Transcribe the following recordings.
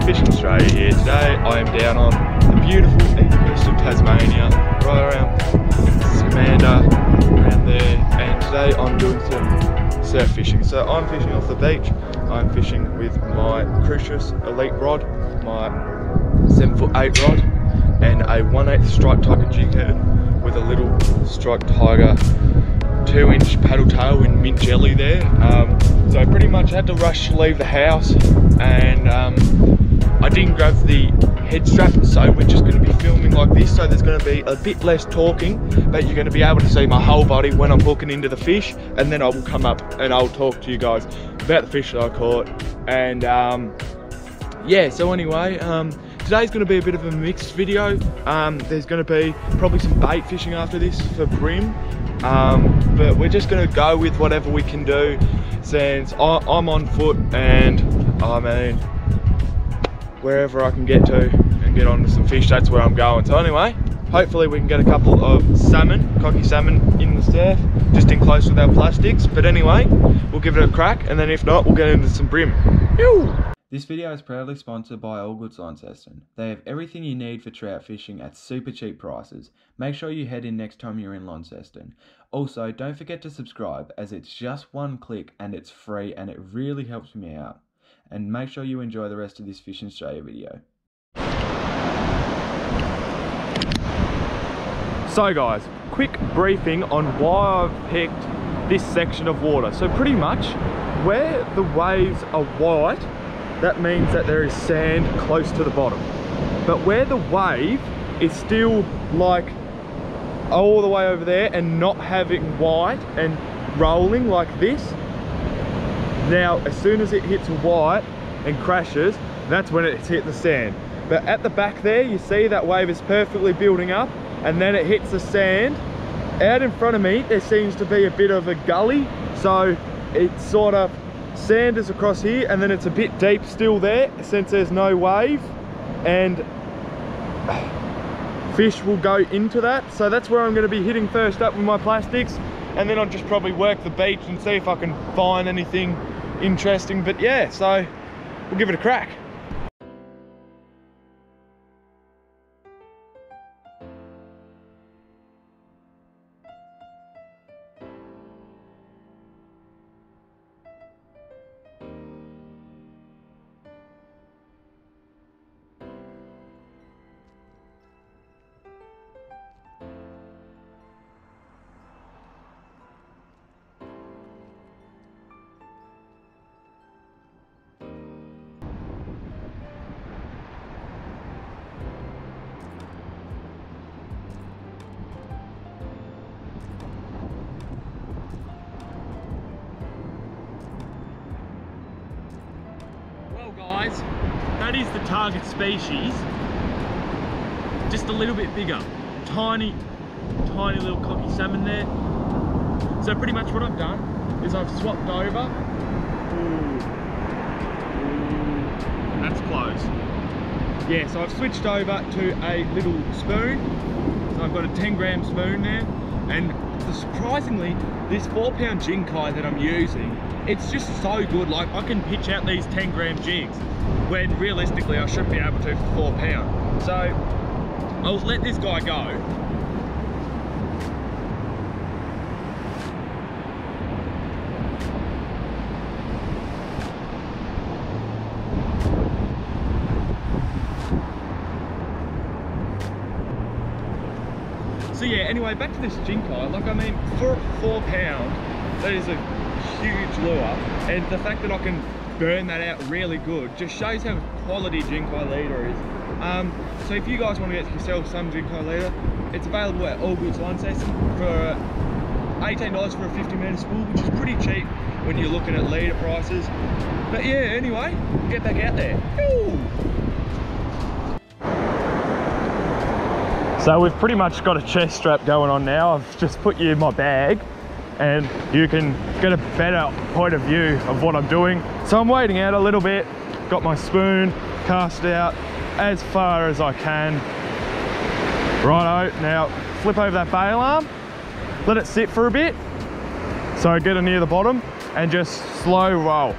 Fishinstraya here. Today I am down on the beautiful east coast of Tasmania, right around Salmon, around there, and today I'm doing some surf fishing. So I'm fishing off the beach. I'm fishing with my Crucius Elite rod, my 7'8" rod, and a 1/8 striped tiger jig head with a little striped tiger 2-inch paddle tail in mint jelly there. So I pretty much had to rush to leave the house, and I didn't grab the head strap, so we're just going to be filming like this. So there's going to be a bit less talking, but you're going to be able to see my whole body when I'm hooking into the fish, and then I will come up and I'll talk to you guys about the fish that I caught. And yeah, so anyway, today's going to be a bit of a mixed video. There's going to be probably some bait fishing after this for brim, but we're just going to go with whatever we can do since I'm on foot, and I mean, wherever I can get to and get onto some fish, that's where I'm going. So anyway, hopefully we can get a couple of salmon, cocky salmon in the surf, just in close with our plastics. But anyway, we'll give it a crack, and then if not, we'll get into some brim. Ew. This video is proudly sponsored by AllGoods Launceston. They have everything you need for trout fishing at super cheap prices. Make sure you head in next time you're in Launceston. Also, don't forget to subscribe, as it's just one click and it's free, and it really helps me out. And make sure you enjoy the rest of this Fishinstraya video. So guys, quick briefing on why I've picked this section of water. So pretty much where the waves are white, that means that there is sand close to the bottom. But where the wave is still like all the way over there and not having white and rolling like this, now as soon as it hits white and crashes, that's when it's hit the sand. But at the back there, you see that wave is perfectly building up, and then it hits the sand. Out in front of me, there seems to be a bit of a gully, so it's sort of sand is across here, and then it's a bit deep still there since there's no wave, and fish will go into that. So that's where I'm going to be hitting first up with my plastics, and then I'll just probably work the beach and see if I can find anything interesting. But yeah, so we'll give it a crack. Guys, that is the target species, just a little bit bigger, tiny little cocky salmon there. So pretty much what I've done is I've swapped over. Ooh, that's close. Yeah, so I've switched over to a little spoon. So I've got a 10-gram spoon there, and surprisingly, this 4-pound jing kai that I'm using, it's just so good. Like, I can pitch out these 10-gram jigs when realistically I should be able to for 4 pound. So I'll let this guy go. So yeah, anyway, back to this jing kai. Like, I mean, for 4 pound, that is a huge lure, and the fact that I can burn that out really good just shows how quality jing kai leader is. So if you guys want to get yourself some jing kai leader, it's available at AllGoods Launceston for $18 for a 50-meter spool, which is pretty cheap when you're looking at leader prices. But yeah, anyway, we'll get back out there. Woo! So we've pretty much got a chest strap going on now. I've just put you in my bag, and you can get a better point of view of what I'm doing. So I'm waiting out a little bit, got my spoon cast out as far as I can. Righto, now flip over that bail arm, let it sit for a bit, so I get it near the bottom, and just slow roll.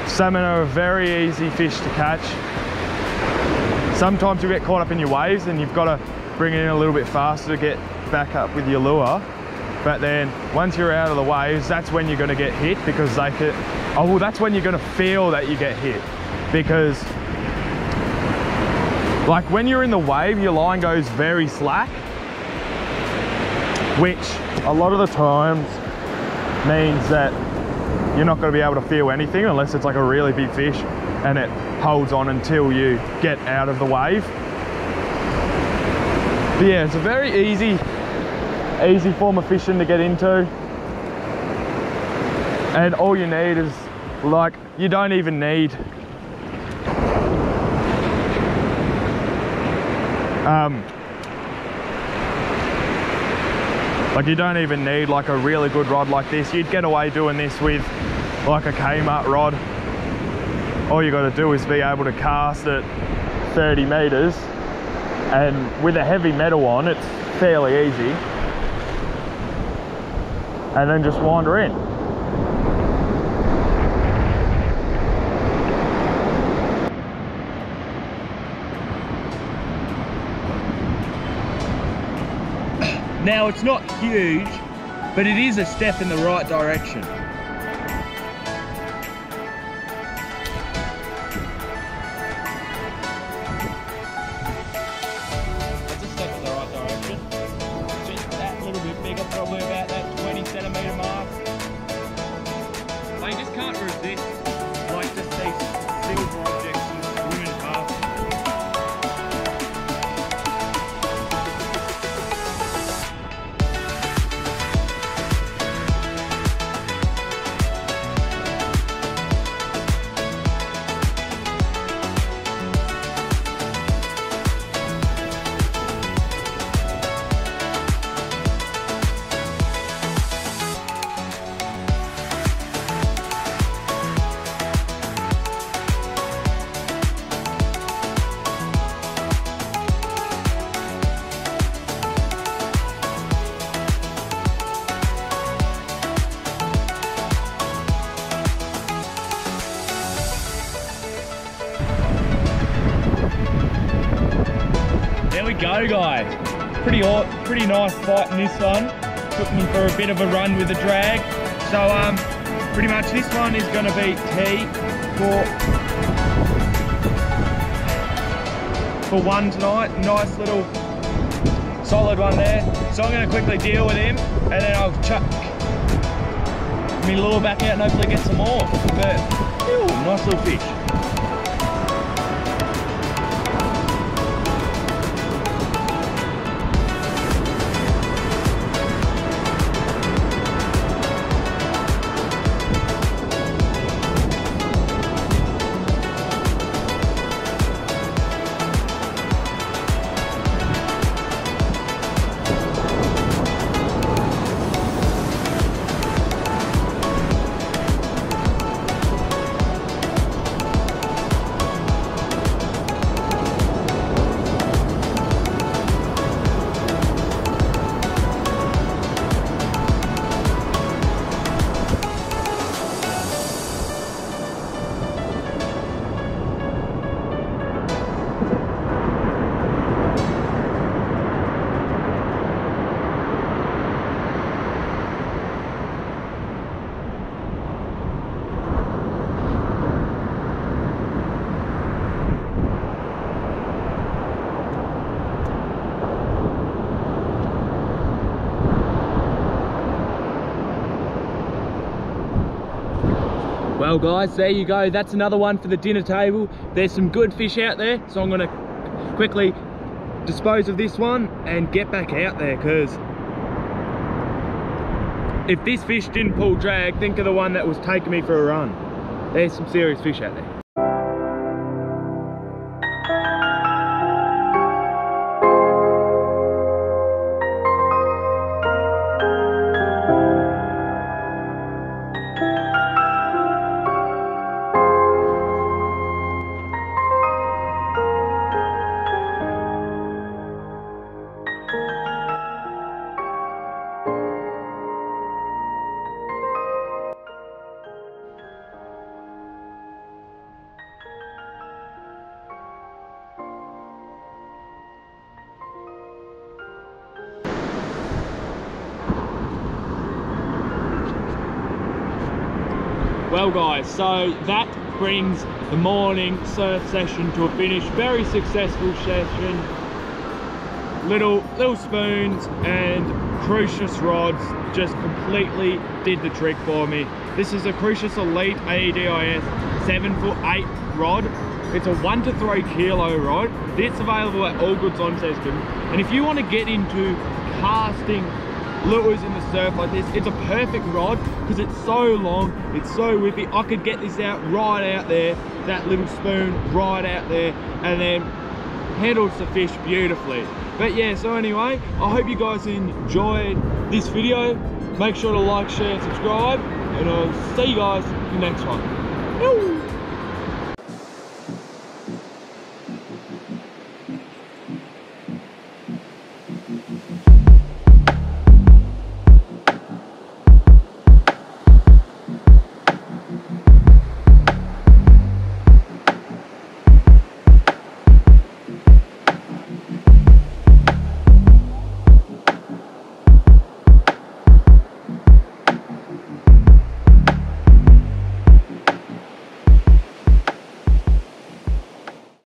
Salmon are a very easy fish to catch. Sometimes you get caught up in your waves and you've got to bring it in a little bit faster to get back up with your lure. But then once you're out of the waves, that's when you're going to get hit, because they could, oh well, that's when you're going to feel that you get hit, because like when you're in the wave, your line goes very slack, which a lot of the times means that you're not going to be able to feel anything unless it's like a really big fish and it holds on until you get out of the wave. But yeah, it's a very easy form of fishing to get into. And all you need is, like, you don't even need like a really good rod like this. You'd get away doing this with like a Kmart rod. All you got to do is be able to cast at 30 meters, and with a heavy metal on, it's fairly easy. And then just wander in. Now, it's not huge, but it is a step in the right direction. It's a step in the right direction. Just that little bit bigger, probably about that 20 centimetre mark. They just can't resist, like, just these silver objects just swimming past. There we go, guys. Pretty nice fight in this one. Took me for a bit of a run with the drag. So pretty much this one is going to be T for one tonight. Nice little solid one there. So I'm going to quickly deal with him, and then I'll chuck me lure back out and hopefully get some more. But ew, nice little fish. Well guys, there you go. That's another one for the dinner table. There's some good fish out there, so I'm gonna quickly dispose of this one and get back out there, because if this fish didn't pull drag, think of the one that was taking me for a run. There's some serious fish out there. Well guys, so that brings the morning surf session to a finish. Very successful session. Little spoons and Crucius rods just completely did the trick for me. This is a Crucius Elite AEDIS 7'8" rod. It's a 1 to 3 kilo rod. It's available at AllGoods Launceston. And if you want to get into casting lures in the surf like this, it's a perfect rod because it's so long, it's so whippy. I could get this out right out there, that little spoon right out there, and then handles the fish beautifully. But yeah, so anyway, I hope you guys enjoyed this video. Make sure to like, share, and subscribe, and I'll see you guys in the next one. Woo!